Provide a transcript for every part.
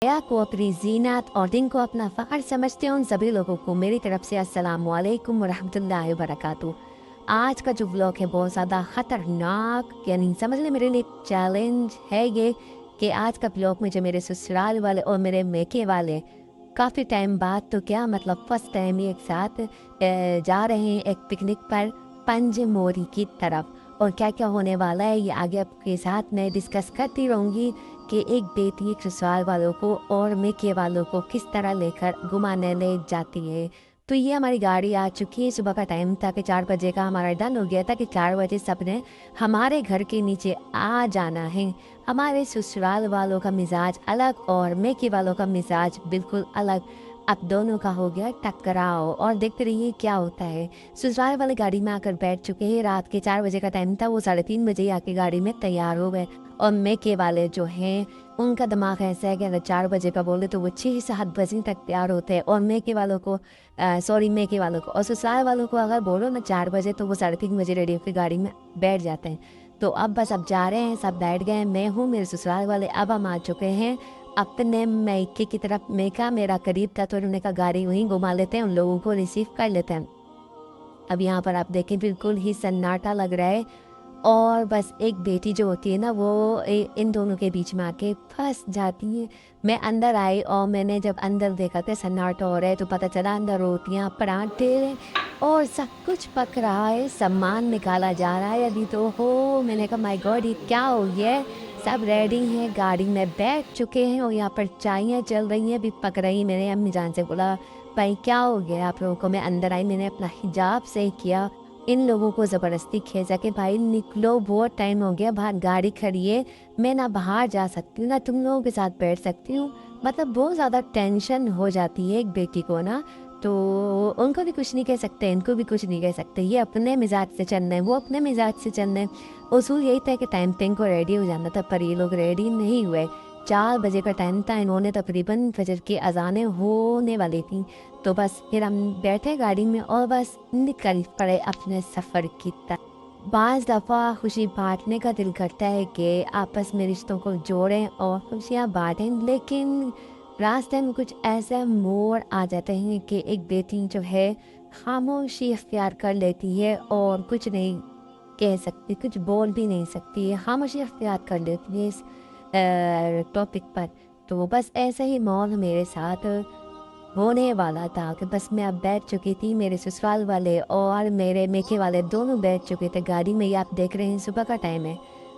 हया को अपनी ज़ीनत और दिन को अपना फ़ख्र समझते हैं उन सभी लोगों को मेरी तरफ से अस्सलाम वालेकुम वरहमतुल्लाहि वबरकातुहू। आज का जो व्लॉग है बहुत ज़्यादा ख़तरनाक यानी समझ लें मेरे लिए चैलेंज है ये कि आज का व्लॉग में जो मेरे ससुराल वाले और मेरे मेके वाले काफ़ी टाइम बाद तो क्या मतलब फ़र्स्ट टाइम ही एक साथ जा रहे हैं एक पिकनिक पर पंजमोरी की तरफ। और क्या क्या होने वाला है ये आगे आपके साथ मैं डिस्कस करती रहूँगी कि एक बेटी एक ससुराल वालों को और मेके वालों को किस तरह लेकर घुमाने ले जाती है। तो ये हमारी गाड़ी आ चुकी है, सुबह का टाइम था कि 4 बजे का हमारा डन हो गया था कि 4 बजे सबने हमारे घर के नीचे आ जाना है। हमारे ससुराल वालों का मिजाज अलग और मेके वालों का मिजाज बिल्कुल अलग। अब दोनों का हो गया टकराव और देखते रहिए क्या होता है। ससुराल वाले गाड़ी में आकर बैठ चुके हैं, रात के 4 बजे का टाइम था, वो 3:30 बजे ही आके गाड़ी में तैयार हो गए। और मेके वाले जो हैं उनका दिमाग ऐसा है कि अगर 4 बजे का बोले तो वो 6-7 बजे तक तैयार होते हैं। और मेके वालों को मेके वालों को और ससुराल वालों को अगर बोलो ना 4 बजे तो वो 3:30 बजे रेडी होकर गाड़ी में बैठ जाते हैं। तो अब बस अब जा रहे हैं, सब बैठ गए हैं, मैं हूँ, मेरे ससुराल वाले अब हम आ चुके हैं अपने मैके की तरफ। मेका मेरा करीब था तो उन्होंने कहा गाड़ी वहीं घुमा लेते हैं, उन लोगों को रिसीव कर लेते हैं। अब यहाँ पर आप देखें बिल्कुल ही सन्नाटा लग रहा है और बस एक बेटी जो होती है ना वो इन दोनों के बीच में आके फंस जाती है। मैं अंदर आई और मैंने जब अंदर देखा था सन्नाटा हो रहा है तो पता चला अंदर रोटियां पराठे और सब कुछ पक रहा है, सामान निकाला जा रहा है अभी तो हो। मैंने कहा माय गॉड ये क्या हो गया है। सब रेडी हैं, गाड़ी में बैठ चुके हैं और यहाँ पर चाइयाँ चल रही हैं, अभी पक रही। मैंने अम्मी जान से बोला भाई क्या हो गया आप लोगों को। मैं अंदर आई, मैंने अपना हिजाब सही किया, इन लोगों को ज़बरदस्ती खींचा कि भाई निकलो बहुत टाइम हो गया, बाहर गाड़ी खड़ी है, मैं ना बाहर जा सकती हूँ ना तुम लोगों के साथ बैठ सकती हूँ। मतलब बहुत ज़्यादा टेंशन हो जाती है एक बेटी को ना। तो उनको भी कुछ नहीं कह सकते, इनको भी कुछ नहीं कह सकते, ये अपने मिजाज से चलना है, वो अपने मिजाज से चलना है। उसूल यही था कि टाइम पे इनको रेडी हो जाना था पर ये लोग रेडी नहीं हुए। 4 बजे का टाइम था, इन्होंने तकरीबन फजर की अजानें होने वाली थी। तो बस फिर हम बैठे गाड़ी में और बस निकल पड़े अपने सफ़र की तरफ। बाज़ दफ़ा खुशी बांटने का दिल करता है कि आपस में रिश्तों को जोड़ें और खुशियाँ बांटें, लेकिन रास्ते में कुछ ऐसे मोड़ आ जाते हैं कि एक बेटी जो है खामोशी अख्तियार कर लेती है और कुछ नहीं कह सकती, कुछ बोल भी नहीं सकती है, खामोशी अख्तियार कर लेती है इस टॉपिक पर। तो बस ऐसा ही माहौल मेरे साथ होने वाला था कि बस मैं अब बैठ चुकी थी, मेरे ससुराल वाले और मेरे मेके वाले दोनों बैठ चुके थे गाड़ी में। ये आप देख रहे हैं सुबह का टाइम है।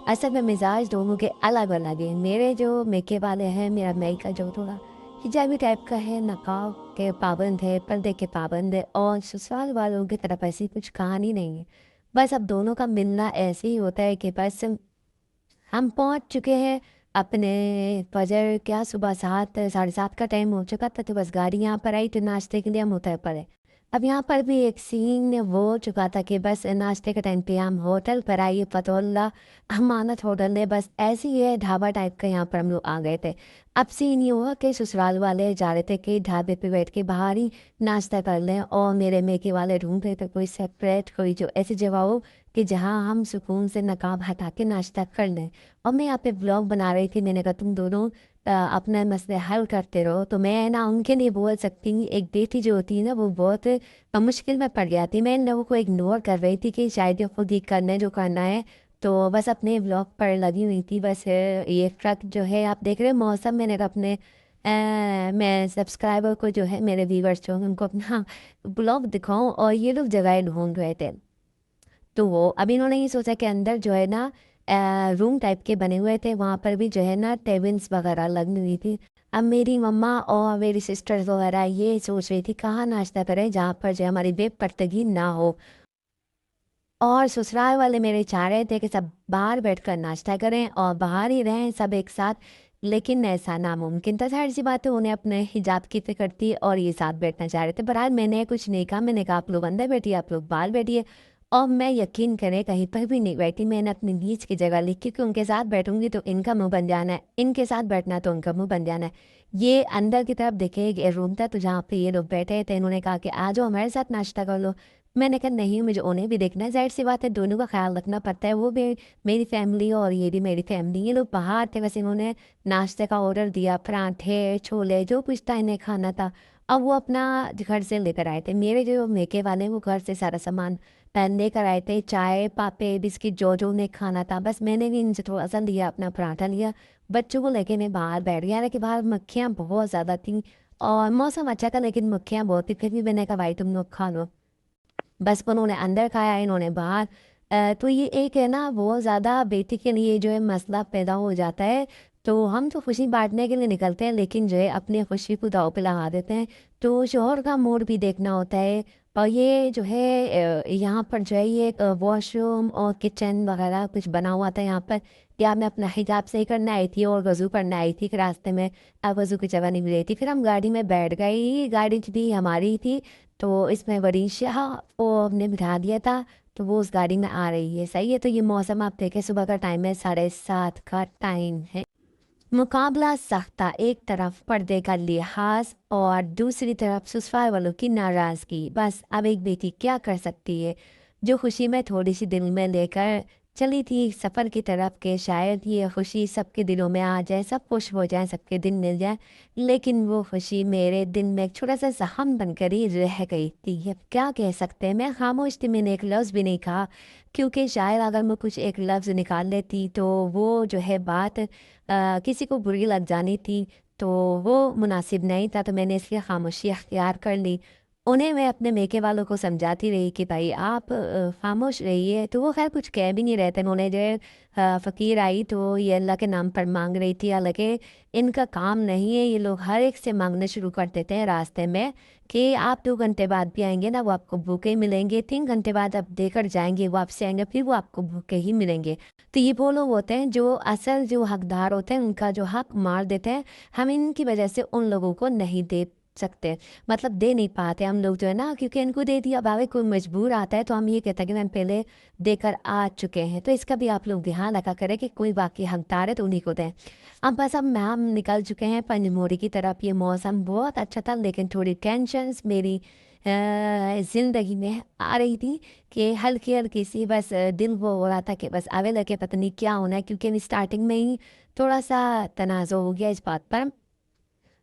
असल में मिजाज दोनों के अलग अलग हैं। मेरे जो मेके वाले हैं, मेरा मेका जो थोड़ा हिजाबी टाइप का है, नकाब के पाबंद है, पर्दे के पाबंद है, और ससुराल वालों की तरफ ऐसी कुछ कहानी नहीं है। बस अब दोनों का मिलना ऐसे ही होता है कि बस हम पहुंच चुके हैं अपने फजर क्या सुबह 7 साढ़े 7 का टाइम हो चुका था। तो बस गाड़ी यहाँ पर आई तो नाश्ते के लिए हम उतर पड़े। अब यहाँ पर भी एक सीन वो हो चुका था कि बस नाश्ते के टाइम पे हम होटल पर आइए, फतहुल्ला अमानत होटल है, बस ऐसे ही है ढाबा टाइप का, यहाँ पर हम लोग आ गए थे। अब सीन ये हुआ कि ससुराल वाले जा रहे थे कि ढाबे पे बैठ के बाहर ही नाश्ता कर लें और मेरे मेके वाले रूम पे तो कोई सेपरेट कोई जो ऐसी जगह हो कि जहाँ हम सुकून से नकाब हटा के नाश्ता कर लें। और मैं यहाँ पे व्लॉग बना रही थी, मैंने कहा तुम दोनों अपने मसले हल करते रहो। तो मैं ना उनके लिए बोल सकती हूँ, एक बेटी जो होती है ना वो बहुत मुश्किल में पड़ जाती। मैं इन लोगों को इग्नोर कर रही थी कि शायद ये खुद ही करना है जो करना है। तो बस अपने व्लॉग पर लगी हुई थी। बस ये ट्रक जो है आप देख रहे हो मौसम, मैंने कहा अपने मैं सब्सक्राइबर को जो है मेरे व्यूवर्स जो हैं उनको अपना ब्लॉग दिखाऊं, और ये लोग जगह ढूंढ रहे थे। तो वो अभी इन्होंने ये सोचा कि अंदर जो है ना रूम टाइप के बने हुए थे, वहाँ पर भी जो है ना टेबल्स वगैरह लगी हुई थी। अब मेरी मम्मा और मेरी सिस्टर्स वगैरह ये सोच रही थी कहाँ नाश्ता करें जहाँ पर जो है हमारी बेपरदगी ना हो। और ससुराल वाले मेरे चाह रहे थे कि सब बाहर बैठकर नाश्ता करें और बाहर ही रहें सब एक साथ, लेकिन ऐसा नामुमकिन था। जाहिर सी बात है उन्हें अपने हिजाब की फिक्र थी और ये साथ बैठना चाह रहे थे। बहरहाल मैंने कुछ नहीं कहा, मैंने कहा आप लोग अंदर बैठिए, आप लोग बाहर बैठिए। और मैं यकीन करें कहीं पर भी नहीं बैठी, मैंने अपनी बीच की जगह ली, क्योंकि उनके साथ बैठूंगी तो इनका मुंह बन जाना है, इनके साथ बैठना तो उनका मुंह बन जाना है। ये अंदर की तरफ देखे एक रूम था तो जहाँ पे ये लोग बैठे थे, इन्होंने कहा कि आ जाओ हमारे साथ नाश्ता कर लो। मैंने कहा नहीं, मुझे उन्हें भी देखना है, ज़ाहिर-सी बात है दोनों का ख़्याल रखना पड़ता है। वो भी मेरी फ़ैमिली और ये भी मेरी फ़ैमिली। ये लोग बाहर थे, बस इन्होंने नाश्ते का ऑर्डर दिया, पराठे, छोले जो कुछ था इन्हें खाना था। अब वो अपना घर से लेकर आए थे। मेरे जो मेके वाले हैं वो घर से सारा सामान लेकर आए थे, चाय, पापे, बिस्किट जो उन्हें खाना था। बस मैंने भी इनसे थोड़ा-सा लिया, अपना पराठा लिया, बच्चों को लेके मैं बाहर बैठ गया। हालाँकि बाहर मक्खियाँ बहुत ज़्यादा थीं और मौसम अच्छा था लेकिन मक्खियाँ बहुत थी। फिर भी मैंने कहा भाई तुम लोग खा लो। बस उन्होंने अंदर खाया, इन्होंने बाहर। तो ये एक है ना बहुत ज़्यादा बेटी के लिए जो है मसला पैदा हो जाता है। तो हम तो खुशी बाँटने के लिए निकलते हैं लेकिन जो है अपनी खुशी को दाँव पे लगा देते हैं। तो शौहर का मूड भी देखना होता है और ये जो है यहाँ पर जो है ये वॉशरूम और किचन वग़ैरह कुछ बना हुआ था यहाँ पर। या मैं अपना हिजाब सही करने आई थी और वज़ू करने आई थी कि रास्ते में वज़ू की जगह नहीं मिल रही थी। फिर हम गाड़ी में बैठ गए, गाड़ी भी हमारी थी। तो इसमें वरीशा को हमने बिठा दिया था, तो वो उस गाड़ी में आ रही है, सही है। तो ये मौसम आप देखें, सुबह का टाइम है, 7:30 का टाइम है। मुकाबला सख्त था, एक तरफ पर्दे का लिहाज और दूसरी तरफ ससुराल वालों की नाराज़गी। बस अब एक बेटी क्या कर सकती है, जो खुशी में थोड़ी सी दिल में लेकर चली थी सफ़र की तरफ के शायद ये खुशी सबके दिलों में आ जाए, सब खुश हो जाए, सबके दिन मिल जाए। लेकिन वो खुशी मेरे दिल में एक छोटा सा जख्म बनकर ही रह गई थी। अब क्या कह सकते हैं, मैं खामोश थी, मैंने एक लफ्ज़ भी नहीं कहा क्योंकि शायद अगर मैं कुछ एक लफ्ज़ निकाल लेती तो वो जो है बात किसी को बुरी लग जानी थी, तो वो मुनासिब नहीं था, तो मैंने इसलिए खामोशी अख्तियार कर ली। उन्हें मैं अपने मेके वालों को समझाती रही कि भाई आप खामोश रहिए, तो वो ख़ैर कुछ कह भी नहीं रहे थे। उन्होंने जो है फ़कीर आई तो ये अल्लाह के नाम पर माँग रही थी, हालाँकि इनका काम नहीं है, ये लोग हर एक से माँगना शुरू कर देते हैं रास्ते में कि आप 2 घंटे बाद भी आएँगे ना, वो आपको भूखे ही मिलेंगे, 3 घंटे बाद आप देकर जाएँगे, वापस आएँगे, फिर वो आपको भूखे ही मिलेंगे। तो ये वो लोग होते हैं जो असल जो हकदार होते हैं, उनका जो हक मार देते हैं। हम इनकी वजह से उन लोगों को नहीं दे सकते, मतलब दे नहीं पाते हम लोग जो है ना, क्योंकि इनको दे दिया। अब आगे कोई मजबूर आता है तो हम ये कहते हैं कि हम पहले देकर आ चुके हैं। तो इसका भी आप लोग ध्यान रखा करें कि कोई बाकी हकदार है तो उन्हीं को दें। अब बस अब हम निकल चुके हैं पंजमोरी की तरफ। ये मौसम बहुत अच्छा था लेकिन थोड़ी टेंशन्स मेरी ज़िंदगी में आ रही थी कि हल्की-हल्की सी बस दिल वो हो रहा था कि बस आगे लगे पता नहीं क्या होना है, क्योंकि स्टार्टिंग में ही थोड़ा-सा तनाज़ुर हो गया इस बात पर।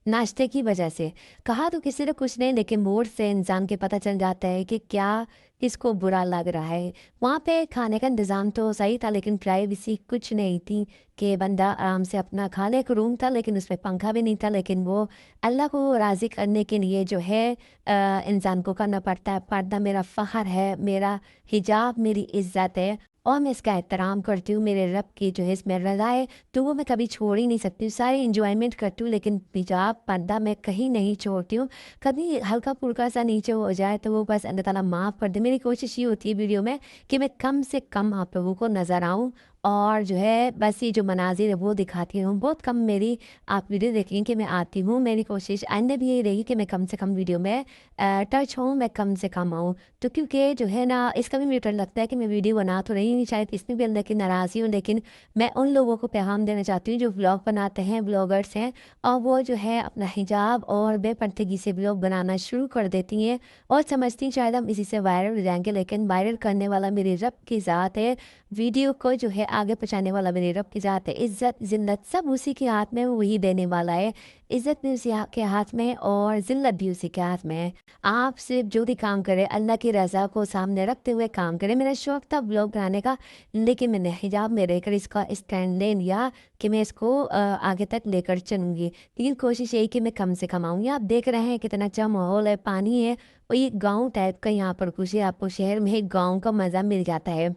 नाश्ते की वजह से। कहा तो किसी ने कुछ नहीं लेकिन मूड से इंसान के पता चल जाता है कि क्या किसको बुरा लग रहा है। वहाँ पे खाने का इंतज़ाम तो सही था लेकिन प्राइवेसी कुछ नहीं थी कि बंदा आराम से अपना खा ले। एक रूम था लेकिन उसमें पंखा भी नहीं था, लेकिन वो अल्लाह को राज़ी करने के लिए जो है इंसान को करना पड़ता है। पर्दा मेरा फ़ख्र है, मेरा हिजाब मेरी इज़्ज़त है और मैं इसका एहतराम करती हूँ। मेरे रब की जो है इसमें रज़ा है तो वो मैं कभी छोड़ ही नहीं सकती हूँ। सारी एन्जॉयमेंट करती हूँ लेकिन हिजाब, पर्दा मैं कहीं नहीं छोड़ती हूँ। कभी हल्का-फुल्का सा नीचे हो जाए तो वो बस अल्लाह ताला माफ़ कर दे। मेरी कोशिश ये होती है वीडियो में कि मैं कम से कम आप लोगों को नज़र आऊँ और जो है बस ये जो मनाज़िर है वो दिखाती हूँ। बहुत कम मेरी आप वीडियो देखेंगे कि मैं आती हूँ। मेरी कोशिश आइंदा भी यही रहेगी कि मैं कम से कम वीडियो में टच हूँ, मैं कम से कम आऊँ। तो क्योंकि जो है ना इसका भी मुझे डर लगता है कि मैं वीडियो बना तो रही हूँ, शायद इसमें भी अल्लाह की नाराज़गी हूँ, लेकिन मैं उन लोगों को पैगाम देना चाहती हूँ जो व्लॉग बनाते हैं, व्लॉगर्स हैं और वो जो है अपना हिजाब और बेपर्दगी से व्लॉग बनाना शुरू कर देती हैं और समझती हैं शायद हम इसी से वायरल हो जाएँगे, लेकिन वायरल करने वाला मेरे रब की ज़ात है। वीडियो को जो है आगे पहुँचाने वाला मेरे रब की ज़ात है। इज़्ज़त, ज़िल्लत सब उसी के हाथ में, वही देने वाला है। इज़्ज़त भी उसी के हाथ में और ज़िल्लत भी उसी के हाथ में है। आप सिर्फ जो भी काम करें अल्लाह की रज़ा को सामने रखते हुए काम करें। मेरा शौक़ था व्लॉग बनाने का लेकिन मैंने हिजाब में रहकर इसका स्टैंड ले लिया कि मैं इसको आगे तक लेकर चलूँगी। लेकिन कोशिश यही कि मैं कम से कम आऊँ। आप देख रहे हैं कितना अच्छा माहौल है, पानी है और ये गाँव टाइप का यहाँ पर कुछ है। आपको शहर में एक गाँव का मज़ा मिल जाता है।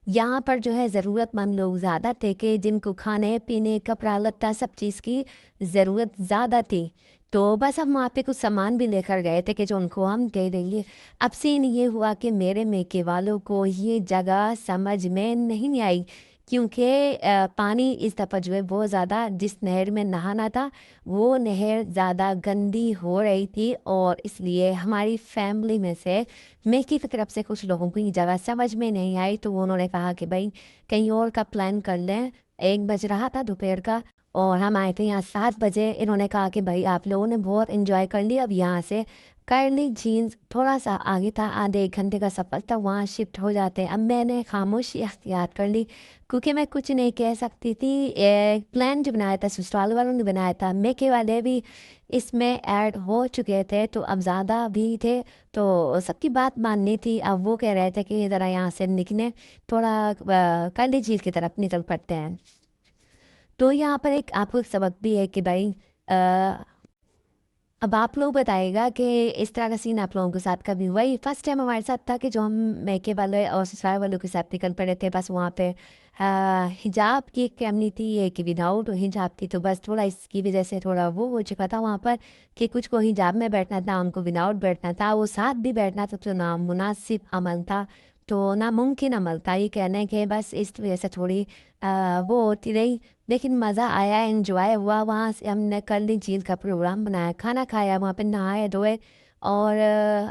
यहाँ पर जो है ज़रूरतमंद लोग ज़्यादा थे कि जिनको खाने-पीने, कपड़ा-लत्ता सब चीज़ की ज़रूरत ज़्यादा थी। तो बस हम वहाँ पे कुछ सामान भी लेकर गए थे कि जो उनको हम दे देंगे। अब सीन ये हुआ कि मेरे मेके वालों को ये जगह समझ में नहीं आई क्योंकि पानी इस दफ़ा जो है बहुत ज़्यादा जिस नहर में नहाना था, वो नहर ज़्यादा गंदी हो रही थी और इसलिए हमारी फैमिली में से मेकी की तरफ से कुछ लोगों को ये जगह समझ में नहीं आई, तो उन्होंने कहा कि भाई कहीं और का प्लान कर लें। 1 बज रहा था दोपहर का और हम आए थे यहाँ 7 बजे। इन्होंने कहा कि भाई आप लोगों ने बहुत एंजॉय कर लिया, अब यहाँ से कर्ली जीन्स थोड़ा सा आगे था, आधे 1 घंटे का सफ़र था, वहाँ शिफ्ट हो जाते हैं। अब मैंने खामोशी अख्तियार कर ली क्योंकि मैं कुछ नहीं कह सकती थी। प्लान जो बनाया था ससुराल वालों ने बनाया था, मेके वाले भी इसमें ऐड हो चुके थे, तो अब ज़्यादा भी थे, तो सबकी बात माननी थी। अब वो कह रहे थे कि ज़रा यहाँ से निकलें, थोड़ा कर्ली झील की तरफ निकल पड़ते हैं। तो यहाँ पर एक आपको एक सबक भी है कि भाई अब आप लोग बताइएगा कि इस तरह का सीन आप लोगों के साथ कभी हुआ? ये फर्स्ट टाइम हमारे साथ था कि जो हम मैके वाले और ससुराल वालों के साथ निकल पड़े थे। बस वहाँ पे हिजाब की एक कमी थी, ये कि विदाउट हिजाब थी, तो बस थोड़ा इसकी वजह से थोड़ा वो हो चुका था वहाँ पर कि कुछ को हिजाब में बैठना था, उनको विदाउट बैठना था, वो साथ भी बैठना था, तो नामुनासिब अमल था, तो नामुमकिन अमल था। ये कहना है कि बस इस वजह से थोड़ी वो होती रही, लेकिन मज़ा आया, एंजॉय हुआ। वहाँ से हमने कर्ली झील का प्रोग्राम बनाया, खाना खाया, वहाँ पे नहाए धोए, और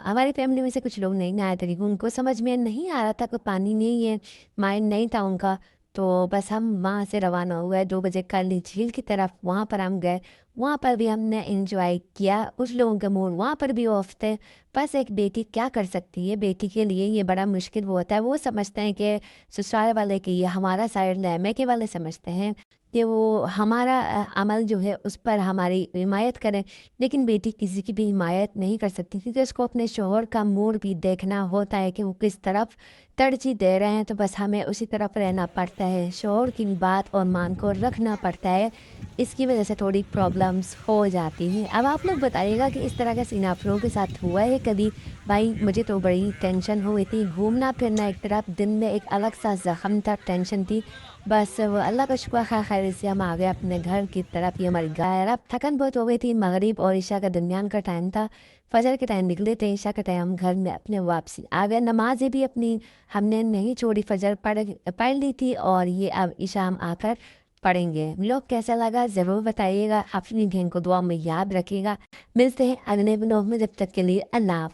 हमारी फैमिली में से कुछ लोग नहीं नहाए थे क्योंकि उनको समझ में नहीं आ रहा था कि पानी नहीं है, माइंड नहीं था उनका। तो बस हम वहाँ से रवाना हुए 2 बजे कर्ली झील की तरफ। वहाँ पर हम गए, वहाँ पर भी हमने एंजॉय किया। कुछ लोगों के मूड वहाँ पर भी ऑफ थे। बस एक बेटी क्या कर सकती है, बेटी के लिए ये बड़ा मुश्किल वो होता है। वो समझते हैं कि ससुराल वाले कि ये हमारा साइड है, मैके वाले समझते हैं कि वो हमारा अमल जो है उस पर हमारी हिमायत करें, लेकिन बेटी किसी की भी हिमायत नहीं कर सकती क्योंकि उसको अपने शोहर का मूड भी देखना होता है कि वो किस तरफ तरजीह दे रहे हैं, तो बस हमें उसी तरफ रहना पड़ता है, शोहर की बात और मान को रखना पड़ता है। इसकी वजह से थोड़ी प्रॉब्लम्स हो जाती हैं। अब आप लोग बताइएगा कि इस तरह का सीन आप लोगों के साथ हुआ है कभी? भाई मुझे तो बड़ी टेंशन हुई थी, घूमना फिरना एक तरफ, दिन में एक अलग सा ज़ख्म था, टेंशन थी। बस वो अल्लाह का शुक्र खैर से हम आ गए अपने घर की तरफ। ये हमारी गाय, अब थकन बहुत हो गई थी, मगरिब और ईशा का दरमियान का टाइम था, फजर के टाइम निकले थे, ईशा के टाइम हम घर में अपने वापसी आ गए। नमाजें भी अपनी हमने नहीं छोड़ी, फजर पढ़ ली थी, और ये अब ईशा हम आकर पढ़ेंगे। व्लॉग कैसा लगा ज़रूर बताइएगा, अपनी बहन को दुआ में याद रखिएगा। मिलते हैं अगले व्लॉग में, जब तक के लिए अल्लाह हाफ़िज़।